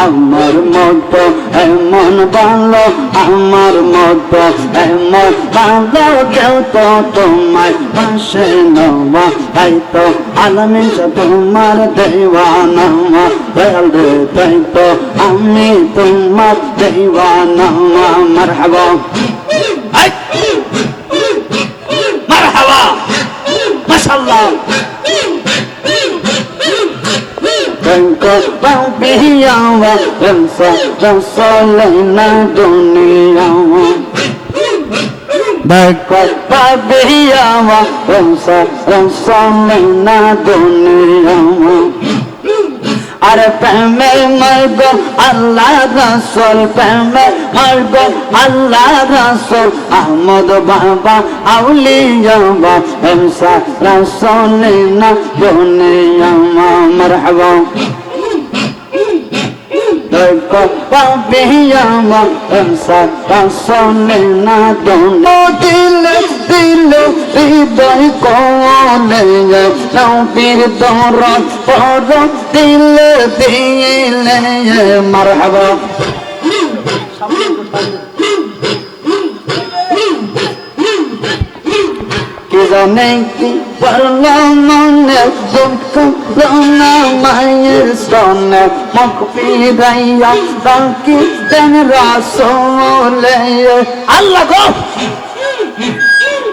আমার মতো এমন ভালো, আমার মতো এমন ভালো কেউ তো তোমায় পাশে নেওয়া, তাই তো আলামিন তোমার দেওয়ানা, তাই তো আমি তোমার দেওয়ানা। মারহাবা মারহাবা মাশাআল্লাহ। Biyawa rasulina dunia, berkat biyawa rasulina dunia. Are peme margo Allah Rasul, peme margo Allah Rasul, Ahmad Baba Auliya wa Emsa rasulina dunia. Marhaba Biyawa Emsa rasulina dunia. Dile dile hৃদয় কোলে নবীর দরদ পড়ো দিলে দিলে। মারহাবা কি জানে কি পড়লো মনে দুঃখ না মায়ের সনে মুখ ফিরাইয়া বাকি দেন রাসূলে। আল্লাহ গো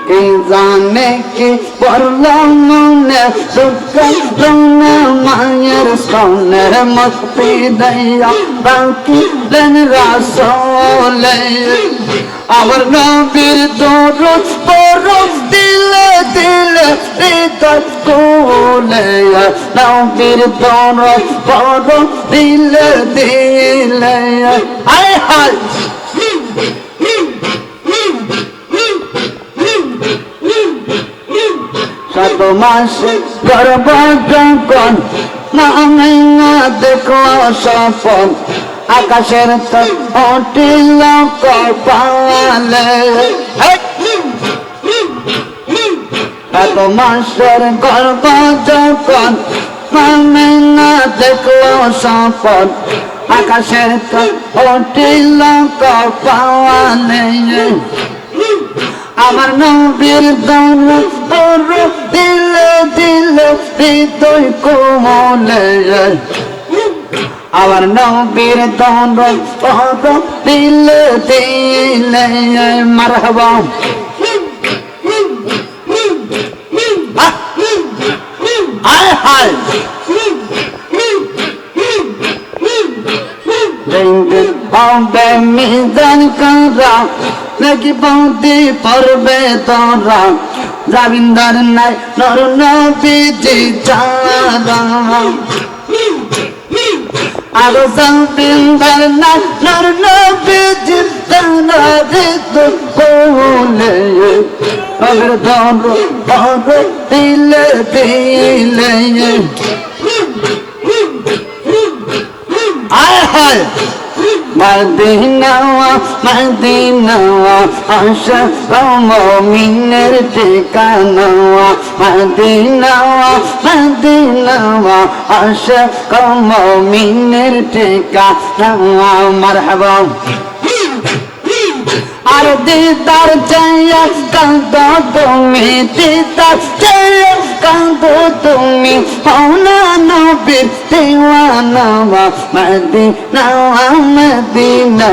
কি জানে কি পড়লো মনে দুঃখ না মায়ের সনে মুখ ফিরাইয়া বাকি দেন রাসূলে। আমার নবীর দরদ পড়ো দিলে দিলে হৃদয় কোলে, নবীর দরদ পড়ো দিলে দিলে। হায় হায় সাত মাসে গর্ভ যখন আমি না দেখো সপন, আকাশের তো উঠিল কপালে। এত মাসের গর্ভ যখন আমি না দেখলো সপন, আকাশের তো উঠিল কপালে। আমার নবীর দরদ পড়ো দিলে দিলে হৃদয় কোলে, আমার নবীর দরদ পড়ো দিলে দিলে। মারহাবা হায় হায় হবে মিজান করা নাকি বৌদি পড়বে তোরা, জাবিন্দার নাই নর নবীজি যারা, আরো জাবিন্দার নাই নর নবীজি যারা ঋতু কোলে। আমার দরদ পড়ো দিলে দিলে। হায় হায় মদিনা মদিনা আশিক মুমিনের ঠিকানা, মদিনা মদিনা আশিক মুমিনের ঠিকানা। মারহাবা আর দিদার চাইয়া কাঁদো তুমি, দিদার চাইয়া কাঁদো তুমি, হওনা নবীর দিওয়ানা। মদিনা মদিনা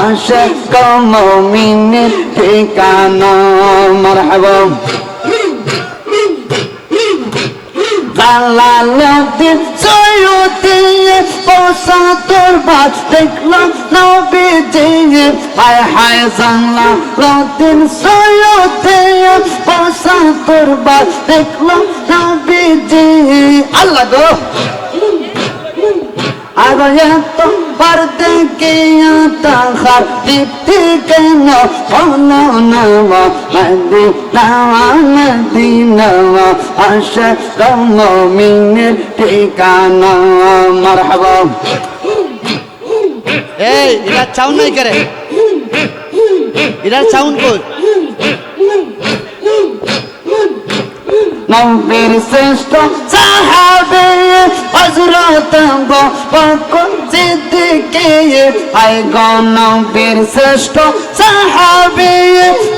আশিক মুমিনের ঠিকানা। মারহাবা জালালুদ্দিন সৈয়দে পোষা তোর বাস দেখলাম নবীজি। হায় হায় জালালুদ্দিন সৈয়দে পোষা তোর বাস দেখলাম নবীজি। আল্লাহ গো আগে তো পর্দে কিয়া তাহার দীপ্তি কেন হলো না। মদিনা মদিনা আশিক মুমিনের ঠিকানা। মারহাবা এই এরা সাউন্ড নাই করে, এরা সাউন্ড কই? নবীর শ্রেষ্ঠ সাহাবে হযরত আবু বকর সিদ্দিকে আয় গণবীর শ্রেষ্ঠ সাহাবী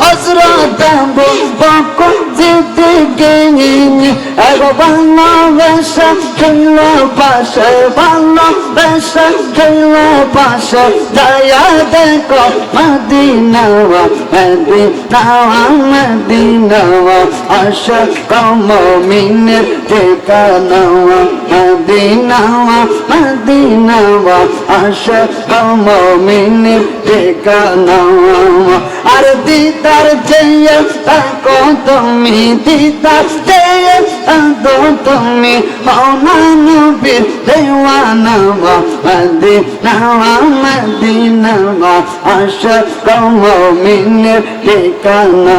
হযরত আবু বকর সিদ্দিকে এগো ভালোবাসা ছিল পাশে ভালোবাসা ছিল পাশে দয়া দেখো মদিনা মদিনা মদিনা আশক মুমিনের ঠিকানা মদিনা মদিনা আশক মুমিনের ঠিকানা আর দিদার চেয়ে তাকো তুমি দিদার চেয়ে তাকো তুমি মৌলানবীর দেওয়ানা মদিনা মদিনা আশক মুমিনের ঠিকানা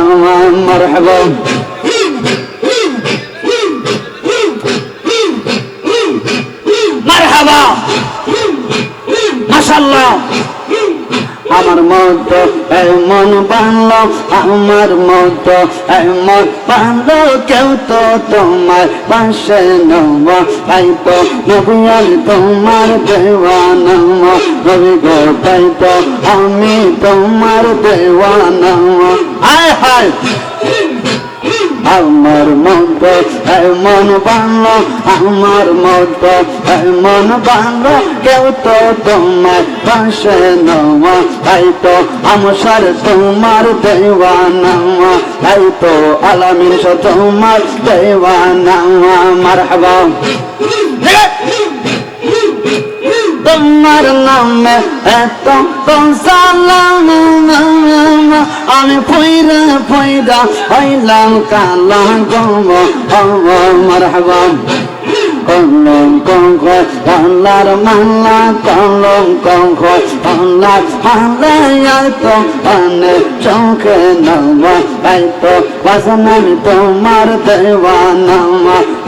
মারহাবা মারহাবা মাশাআল্লাহ আমার মতো এমন বাংলো আমার মতো এমন বাংলো কেউ তো তোমার পাশে নব তাই তো নবী আমি তোমার দেওয়ানা নবী গো তাই তো আমি তোমার দেওয়ানা হায় হায় আমার মতো এমন বাংলো আমার মতো এমন বাংলো কেউ তো তোমার পাশে নওয়া তাই তো আমসার তোমার দেওয়ানা তাই তো আলামিন তোমার দেওয়ানা মারহাবা তোমার নামে এত সালাম আমি ফুইরা ফুইরা হইলাম কালা গম মারহাবা কলম কঙ্ক আল্লাহর মাল্লা কলম কঙ্ক আল্লাহ আল্লাহ তো আনে চোখে নামা তাই তো বাসন আমি তোমার দেওয়ানা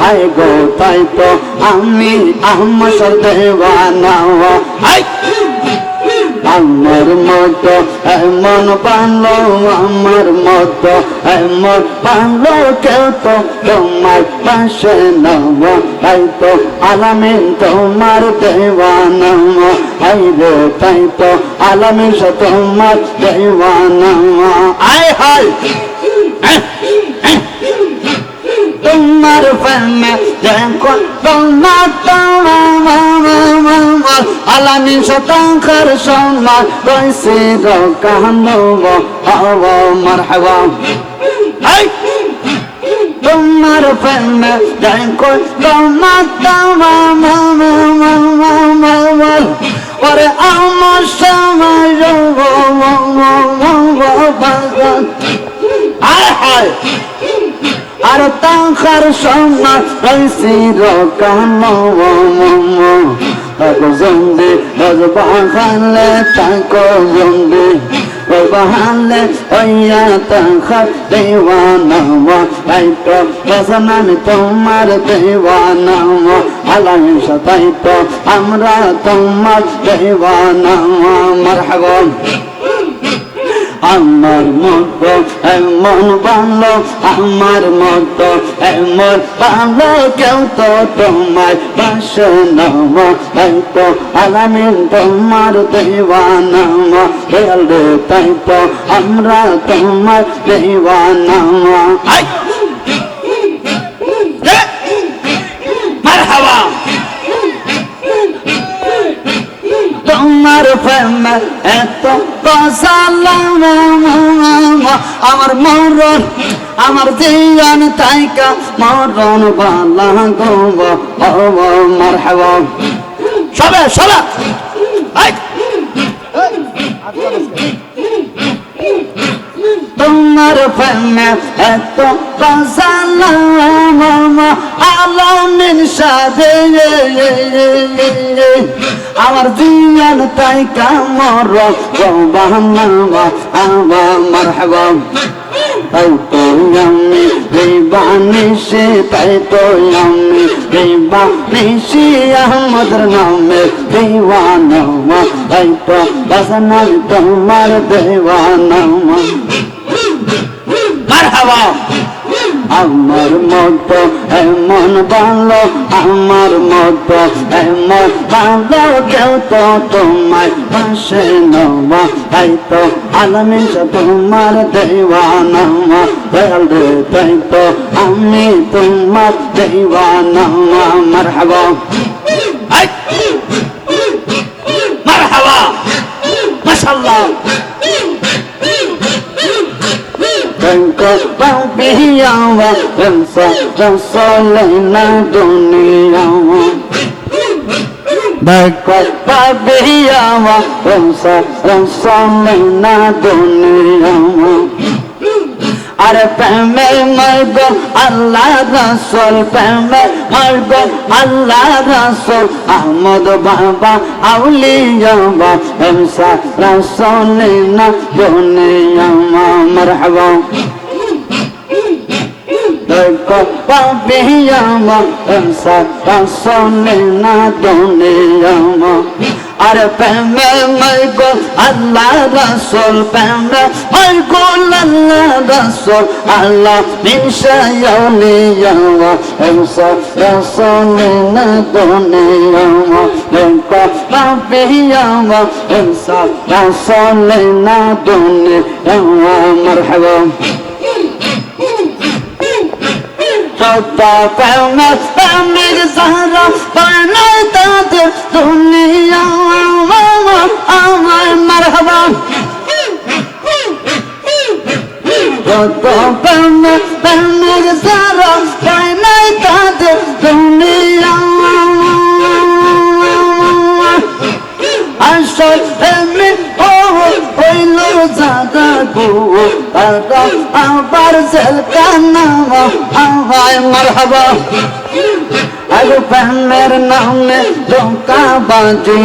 আই গো তাই তো আমি আমার দেওয়ানা আমার মতো এমন বাংলো আমার মতো এমন বাংলো কেউ তো তোমার পাশে নব তাই তো আলামিন তোমার দেওয়ানা আই রে তাই তো আলামিন তোমার দেওয়ানা আয় হায় তোমার প্রেমে দেখো তোমার আলামিন শতাংশের সম্মান রয়েছে কাহানব হব মারহাবা তোমার প্রেমে দেখো তোমার ওরে আমার সময় হায় হায় আর তাহার সম্মান রয়েছে কাহানব জন্দি বাহালে তাকো জন্দি বাহালে ওইয়া তাহার দেওয়ানা তাই তো বাসন আমি তোমার দেওয়ানা আলামিন তাই তো আমরা তোমার দেওয়ানা মারহাবা আমার মতো এমন ভালো আমার মতো এমন ভালো কেউ তো তোমার পাশে নব তাই তো আলামিন তোমার দেওয়ানা রে তাই তো আমরা তোমার দেওয়ানা মারহাবা তোমার প্রেমে এত সালাম আমার মরণ আমার জীবন তাইকা মরণ বালা গব মারহাবা সবে সবে তোমার প্রেমে এত সালাম আলামিন সাদে আমার জীবন তাই কামর বাহান্না মারহাবা তাই তো আমি বেবানিসে তাই তো আমি বেবানিসে আহমদের নামে দেওয়ানা তাই তো বাসন তোমার দেওয়ানা মারহাবা আমার মতো এমন ভালো, আমার মতো এমন ভালো কেউ তো তোমায় পাশে নেওয়া, তাই তো আলামিন তোমার দেওয়ানা, তাই তো আমি তোমার দেওয়ানা। মারহাবা মারহাবা মাশাআল্লাহ। Biyawa Rasulina dunia Bakwa biyawa Rasulina dunia Are peme margo Allah Rasul, peme margo Allah Rasul, Ahmad Baba Awliya Ba Emsa Rasulina dunia. Marhaba Bakwa biyawa Rasulina dunia Are peme margo Allah Rasul, peme margo Allah Rasul, Allah min shayaliya Emsa Rasulina dunia Bakwa biyawa Emsa Rasulina dunia. Marhaba Sota peme peme zahra Bana tadir dunia. Marhaba Sota peme peme zahra Bana tadir dunia. Ashar emi oilo zada go Aga abar zelkana Ahai marhaba Ago pemer naame doka baji,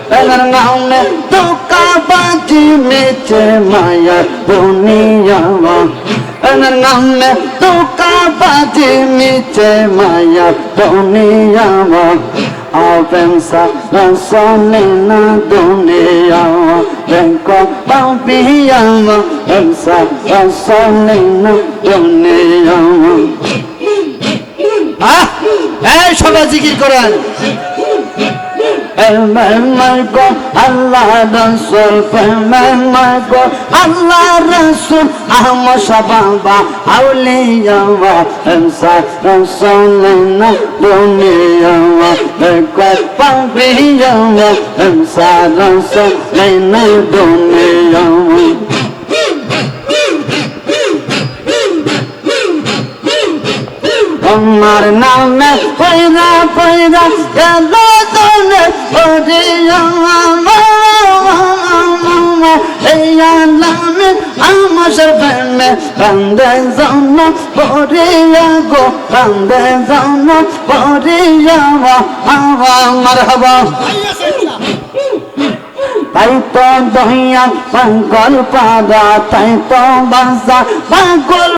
pemer naame doka baji meche maya dunia. Pemer naame doka baji meche maya dunia. Avemsa Rasulina dunia, Benko Bambiyama, Emsa Rasulina dunia. এই সবাই জিকির করেন। Margo Allah Rasul, Margo Allah Rasul, Ahmad Shababa Awliya wa Emsa Rasulina dunia. Margo Bambiyya wa Emsa Rasulina dunia. Amar naame poida poida gelo done odiya eya lame amashar peme bande zanna poriya go bande zanna poriya wa marhaba তাই তো দহিয়া পাগল পাগা তাই তো বাসা পাগল